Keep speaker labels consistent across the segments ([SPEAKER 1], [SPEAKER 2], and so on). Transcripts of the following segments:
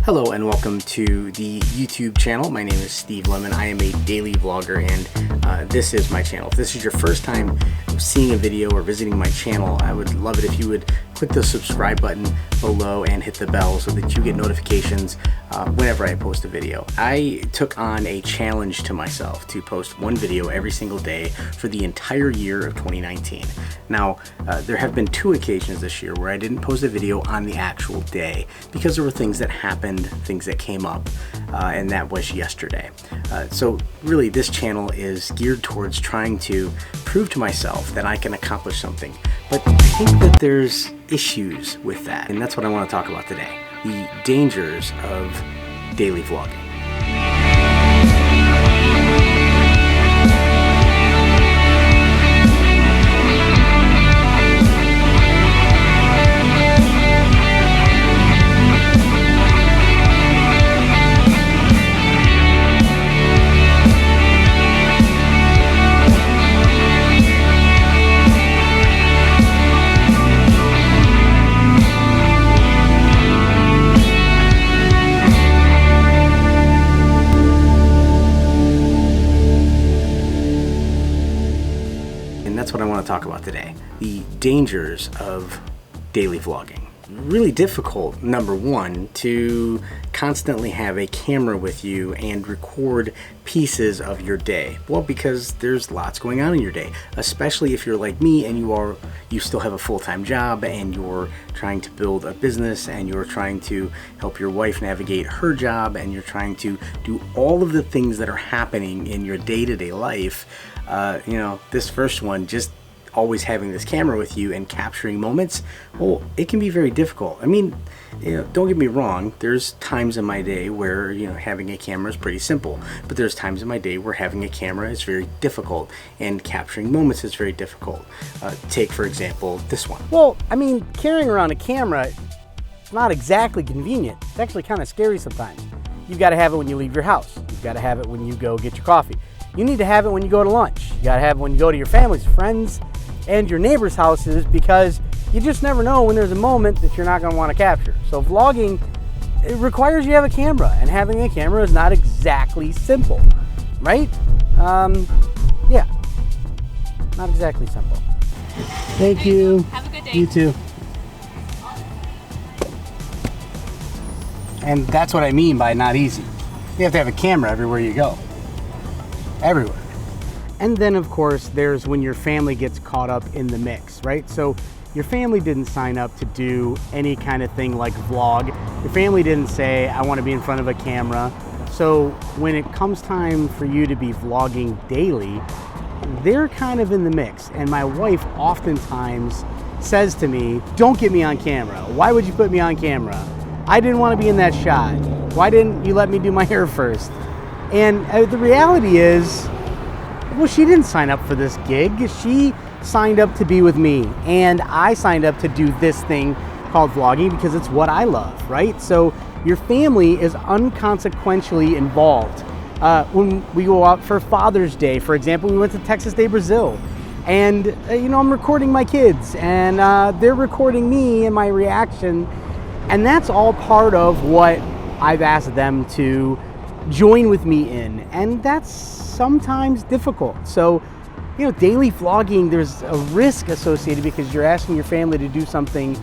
[SPEAKER 1] Hello and welcome to the YouTube channel. My name is Steve Lemon. I am a daily vlogger and this is my channel. If this is your first time seeing a video or visiting my channel, I would love it if you would click the subscribe button below and hit the bell so that you get notifications whenever I post a video. I took on a challenge to myself to post one video every single day for the entire year of 2019. Now, there have been two occasions this year where I didn't post a video on the actual day because there were things that happened, things that came up, and that was yesterday. So really this channel is geared towards trying to prove to myself that I can accomplish something. But I think that there's issues with that, and that's what I want to talk about today. The dangers of daily vlogging. That's what I want to talk about today. The dangers of daily vlogging. Really difficult, number one, to constantly have a camera with you and record pieces of your day. Well, because there's lots going on in your day, especially if you're like me and you still have a full-time job and you're trying to build a business and you're trying to help your wife navigate her job and you're trying to do all of the things that are happening in your day-to-day life. This first one, just always having this camera with you and capturing moments, well, it can be very difficult. I mean, don't get me wrong, there's times in my day where, having a camera is pretty simple, but there's times in my day where having a camera is very difficult and capturing moments is very difficult. Take, for example, this one. Well, I mean, carrying around a camera is not exactly convenient. It's actually kind of scary sometimes. You've got to have it when you leave your house. You've got to have it when you go get your coffee. You need to have it when you go to lunch. You gotta have it when you go to your family's, friends, and your neighbors' houses, because you just never know when there's a moment that you're not gonna wanna capture. So vlogging, it requires you have a camera, and having a camera is not exactly simple, right? Yeah, not exactly simple. Thank you.
[SPEAKER 2] Have a good day.
[SPEAKER 1] You too. And that's what I mean by not easy. You have to have a camera everywhere you go. Everywhere. And then of course there's when your family gets caught up in the mix, right? So your family didn't sign up to do any kind of thing like vlog. Your family didn't say, I want to be in front of a camera. So when it comes time for you to be vlogging daily, they're kind of in the mix. And my wife oftentimes says to me, don't get me on camera. Why would you put me on camera? I didn't want to be in that shot. Why didn't you let me do my hair first? And the reality is, well, she didn't sign up for this gig. She signed up to be with me. And I signed up to do this thing called vlogging because it's what I love, right? So your family is unconsequentially involved. When we go out for Father's Day, for example, we went to Texas de Brazil. And, I'm recording my kids. And they're recording me and my reaction. And that's all part of what I've asked them to join with me in, and that's sometimes difficult. So, daily vlogging, there's a risk associated because you're asking your family to do something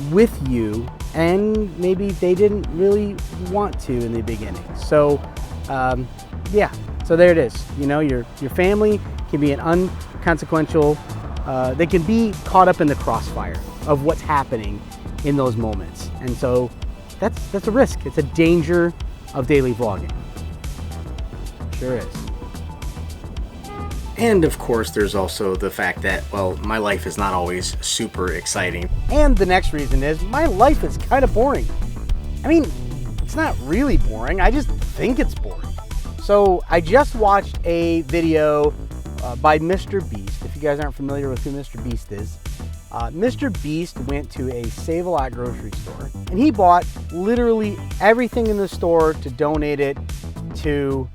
[SPEAKER 1] with you, and maybe they didn't really want to in the beginning. So, so there it is. Your family can be an unconsequential, they can be caught up in the crossfire of what's happening in those moments. And so that's a risk. It's a danger of daily vlogging. Sure is. And of course, there's also the fact that, well, my life is not always super exciting. And the next reason is my life is kind of boring. I mean, it's not really boring. I just think it's boring. So I just watched a video by Mr. Beast. If you guys aren't familiar with who Mr. Beast is, Mr. Beast went to a Save-A-Lot grocery store and he bought literally everything in the store to donate it to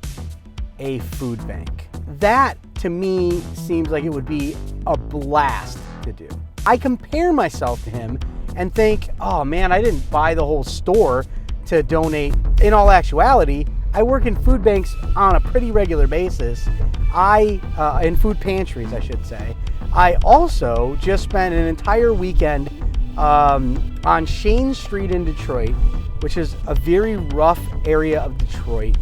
[SPEAKER 1] a food bank. That to me seems like it would be a blast to do. I compare myself to him
[SPEAKER 2] and think, oh man, I didn't buy the whole store to donate. In all actuality, I work in food banks on a pretty regular basis. In food pantries, I should say. I also just spent an entire weekend on Shane Street in Detroit, which is a very rough area of Detroit.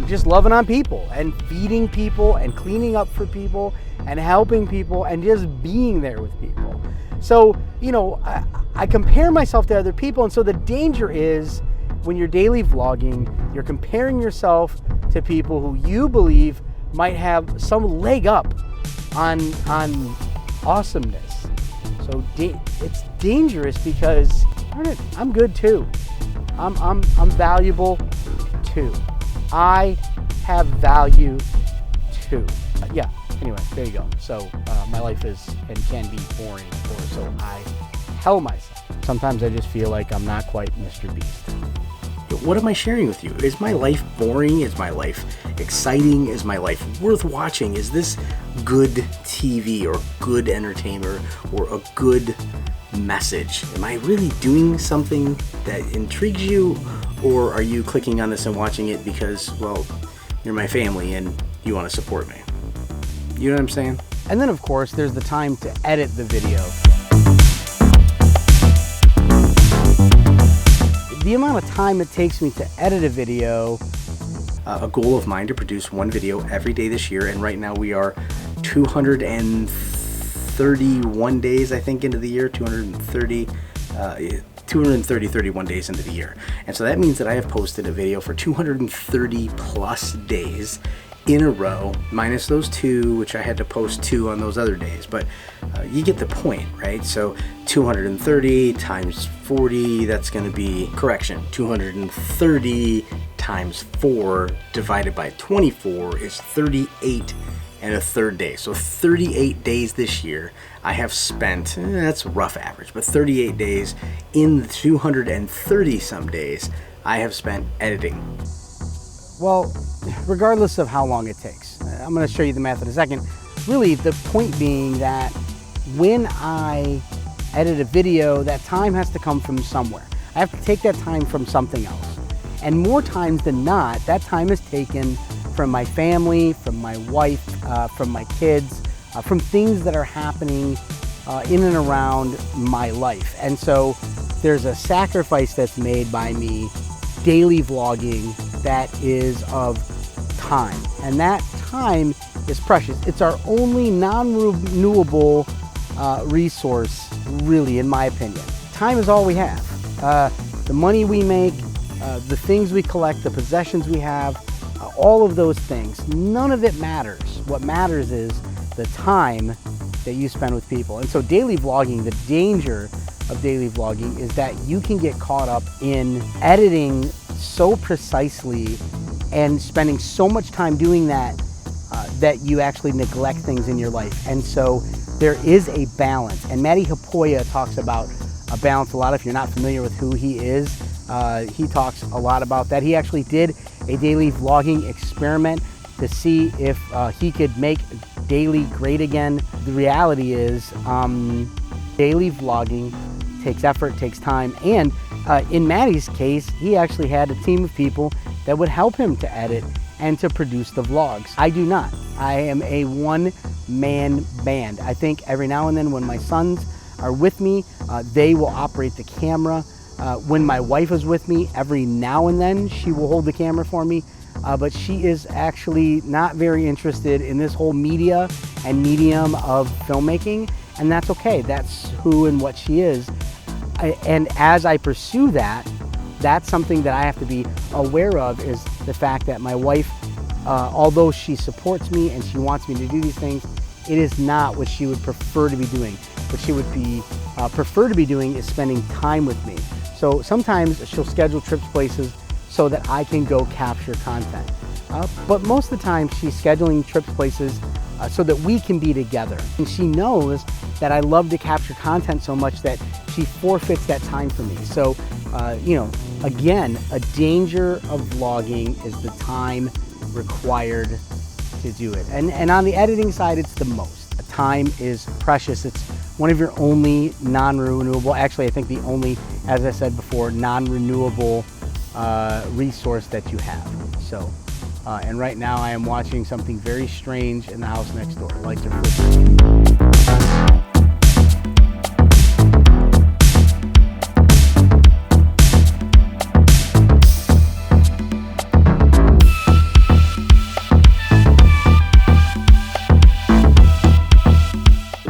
[SPEAKER 2] Just loving on people and feeding people and cleaning up for people and helping people and just being there with people. So, you know, I compare myself to other people, and so the danger is when you're daily vlogging, you're comparing yourself to people who you believe might have some leg up on awesomeness. So it's dangerous because I'm good too. I'm valuable too. I have value too. Yeah. Anyway, there you go. So my life is and can be boring, or so I tell myself. Sometimes I just feel like I'm not quite Mr. Beast.
[SPEAKER 1] What am I sharing with you? Is my life boring? Is my life exciting? Is my life worth watching? Is this good TV or good entertainment or a good message? Am I really doing something that intrigues you? Or are you clicking on this and watching it because, well, you're my family and you want to support me? You know what I'm saying?
[SPEAKER 2] And then, of course, there's the time to edit the video. The amount of time it takes me to edit a video.
[SPEAKER 1] A goal of mine to produce one video every day this year, and right now we are 231 days, I think, into the year, 31 days into the year. And so that means that I have posted a video for 230 plus days in a row, minus those 2, which I had to post 2 on those other days, but you get the point, right? So 230 times 40, that's going to be, 230 times 4 divided by 24 is 38 and a third day. So 38 days this year I have spent, that's a rough average, but 38 days in the 230 some days I have spent editing.
[SPEAKER 2] Well, regardless of how long it takes, I'm going to show you the math in a second. Really, the point being that when I edit a video, that time has to come from somewhere. I have to take that time from something else. And more times than not, that time is taken from my family, from my wife, from my kids, from things that are happening in and around my life. And so there's a sacrifice that's made by me daily vlogging that is of time. And that time is precious. It's our only non-renewable resource, really, in my opinion. Time is all we have. The money we make, the things we collect, the possessions we have, all of those things, none of it matters. What matters is the time that you spend with people. And so daily vlogging, the danger of daily vlogging is that you can get caught up in editing so precisely and spending so much time doing that that you actually neglect things in your life. And so there is a balance. And Matty Happoya talks about a balance a lot. If you're not familiar with who he is, he talks a lot about that. He actually did a daily vlogging experiment to see if he could make daily great again. The reality is daily vlogging takes effort, takes time, and in Matty's case, he actually had a team of people that would help him to edit and to produce the vlogs. I do not. I am a one-man band. I think every now and then when my sons are with me, they will operate the camera. When my wife is with me, every now and then she will hold the camera for me, but she is actually not very interested in this whole media and medium of filmmaking, and that's okay. That's who and what she is. And as I pursue that, that's something that I have to be aware of, is the fact that my wife, although she supports me and she wants me to do these things, it is not what she would prefer to be doing. What she would prefer to be doing is spending time with me. So sometimes she'll schedule trips places so that I can go capture content. But most of the time she's scheduling trips places so that we can be together. And she knows that I love to capture content so much that she forfeits that time for me. So, you know, again, a danger of vlogging is the time required to do it. And on the editing side, it's the most. Time is precious. It's one of your only non-renewable, actually I think the only, as I said before, non-renewable resource that you have. So, and right now I am watching something very strange in the house next door. Lights are flickering.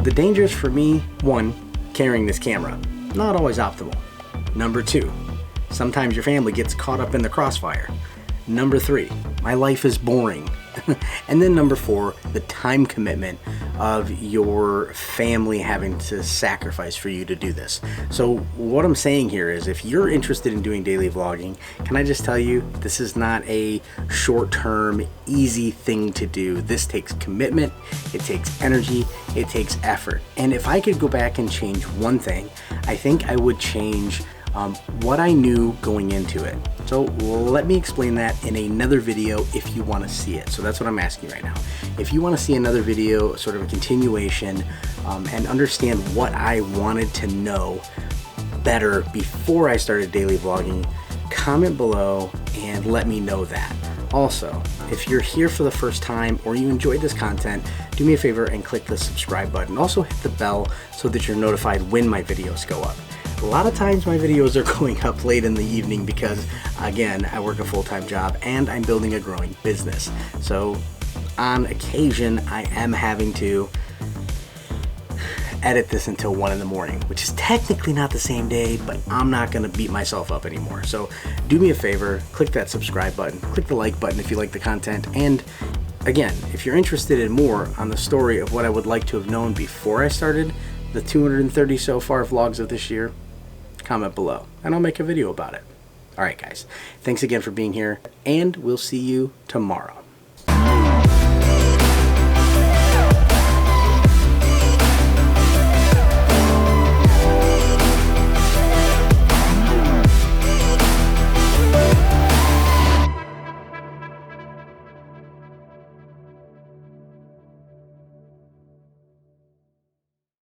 [SPEAKER 1] The dangers for me, 1, carrying this camera, not always optimal. Number 2, sometimes your family gets caught up in the crossfire. Number 3, my life is boring. And then number 4, the time commitment of your family having to sacrifice for you to do this. So what I'm saying here is, if you're interested in doing daily vlogging, can I just tell you, this is not a short-term, easy thing to do. This takes commitment, it takes energy, it takes effort. And if I could go back and change one thing, I think I would change what I knew going into it. So let me explain that in another video if you want to see it. So that's what I'm asking right now. If you want to see another video, sort of a continuation, and understand what I wanted to know better before I started daily vlogging, comment below and let me know that. Also, if you're here for the first time or you enjoyed this content, do me a favor and click the subscribe button. Also hit the bell so that you're notified when my videos go up. A lot of times my videos are going up late in the evening because, again, I work a full-time job and I'm building a growing business. So on occasion, I am having to edit this until 1 in the morning, which is technically not the same day, but I'm not going to beat myself up anymore. So do me a favor, click that subscribe button, click the like button if you like the content, and again, if you're interested in more on the story of what I would like to have known before I started the 230 so far vlogs of this year, comment below and I'll make a video about it. All right, guys, thanks again for being here, and we'll see you tomorrow.